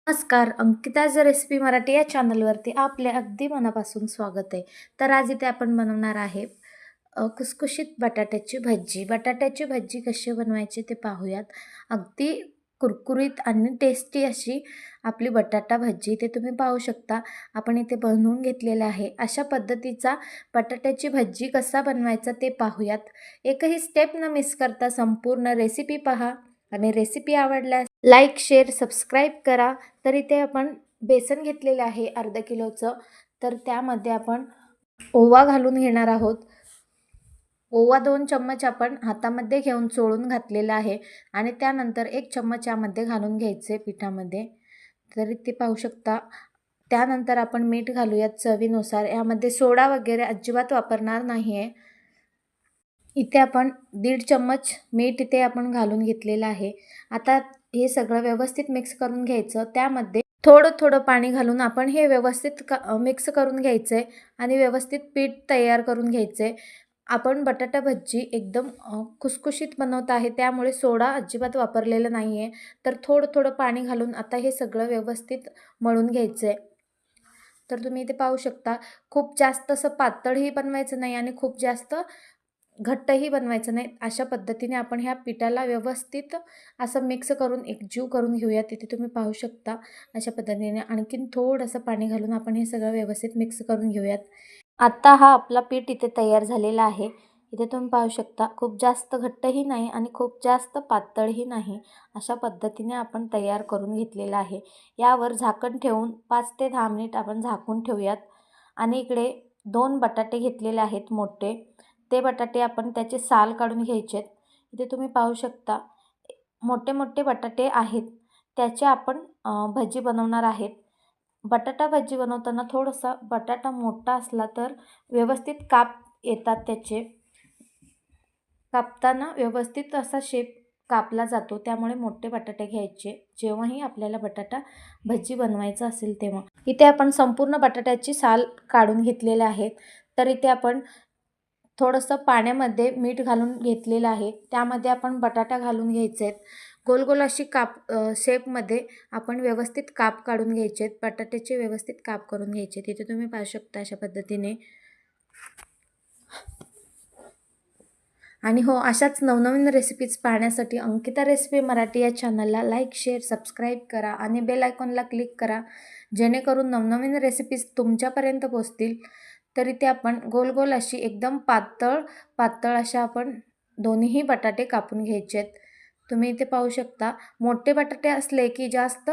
नमस्कार, अंकिताज रेसिपी मराठी या चॅनलवरती आपले अगदी मनापासून स्वागत आहे. तर आज इथे आपण बनवणार आहे खुसखुशीत बटाट्याची भजी. बटाट्याची भजी कशी बनवायची ते पाहूयात. अगदी कुरकुरीत आणि टेस्टी अशी आपली बटाटा भजी इथे तुम्ही पाहू शकता. आपण इथे बनवून घेतलेलं आहे. अशा पद्धतीचा बटाट्याची भजी कसा बनवायचा ते पाहूयात. एकही स्टेप न मिस करता संपूर्ण रेसिपी पहा आणि रेसिपी आवडल्यास लाईक, शेअर, सबस्क्राईब करा. तर इथे आपण बेसन घेतलेलं आहे अर्धा किलोचं. तर त्यामध्ये आपण ओवा घालून घेणार आहोत. ओवा 2 चम्मच आपण हातामध्ये घेऊन चोळून घातलेला आहे आणि त्यानंतर 1 चम्मच यामध्ये घालून घ्यायचे पिठामध्ये. तर इथे पाहू शकता. त्यानंतर आपण मीठ घालूयात चवीनुसार. यामध्ये सोडा वगैरे अजिबात वापरणार नाही आहे. इथे आपण 1.5 चम्मच मीठ इथे आपण घालून घेतलेलं आहे. आता हे सगळं व्यवस्थित मिक्स करून घ्यायचं. त्यामध्ये थोडं पाणी घालून आपण हे व्यवस्थित मिक्स करून घ्यायचं आहे आणि व्यवस्थित पीठ तयार करून घ्यायचं आहे. आपण बटाटा भजी एकदम खुसखुशीत बनवत आहे, त्यामुळे सोडा अजिबात वापरलेला नाही आहे. तर थोडं पाणी घालून आता हे सगळं व्यवस्थित मळून घ्यायचं आहे. तर तुम्ही इथे पाहू शकता. खूप जास्त असं पातळही बनवायचं नाही आणि खूप जास्त घट्टही बनवायचं नाही. अशा पद्धतीने आपण ह्या पिठाला व्यवस्थित असं मिक्स करून एकजीव करून घेऊया. तिथे तुम्ही पाहू शकता अशा पद्धतीने आणखीन थोडंसं पाणी घालून आपण हे सगळं व्यवस्थित मिक्स करून घेऊयात. आता हा आपला पीठ इथे तयार झालेला आहे. इथे तुम्ही पाहू शकता खूप जास्त घट्टही नाही आणि खूप जास्त पातळही नाही. अशा पद्धतीने आपण तयार करून घेतलेला आहे. यावर झाकण ठेवून 5 ते 10 मिनिट आपण झाकून ठेवूयात. आणि इकडे 2 बटाटे घेतलेले आहेत मोठे. ते बटाटे आपण त्याचे साल काढून घ्यायचे आहेत. इथे तुम्ही पाहू शकता मोठे बटाटे आहेत. त्याचे आपण भजी बनवणार आहेत. बटाटा भजी बनवताना थोडासा बटाटा मोठा असला तर व्यवस्थित काप येतात त्याचे. कापताना व्यवस्थित असा शेप कापला जातो. त्यामुळे मोठे बटाटे घ्यायचे जेव्हाही आपल्याला बटाटा भजी बनवायचं असेल तेव्हा. इथे आपण संपूर्ण बटाट्याची साल काढून घेतलेले आहेत. तर इथे आपण थोडंसं पाण्यामध्ये मीठ घालून घेतलेलं आहे. त्यामध्ये आपण बटाटा घालून घ्यायचे आहेत. गोल अशी शेपमध्ये आपण व्यवस्थित काप काढून घ्यायचे आहेत. बटाट्याचे व्यवस्थित काप करून घ्यायचे. तिथे तुम्ही पाहू शकता अशा पद्धतीने. आणि हो, अशाच नवनवीन रेसिपीज पाहण्यासाठी अंकिता रेसिपी मराठी या चॅनलला लाईक, शेअर, सबस्क्राईब करा आणि बेल आयकॉनला क्लिक करा. जेणेकरून नवनवीन रेसिपीज तुमच्यापर्यंत पोहोचतील. तर इथे आपण गोल अशी एकदम पातळ अशा आपण दोन्हीही बटाटे कापून घ्यायचे आहेत. तुम्ही इथे पाहू शकता मोठे बटाटे असले की जास्त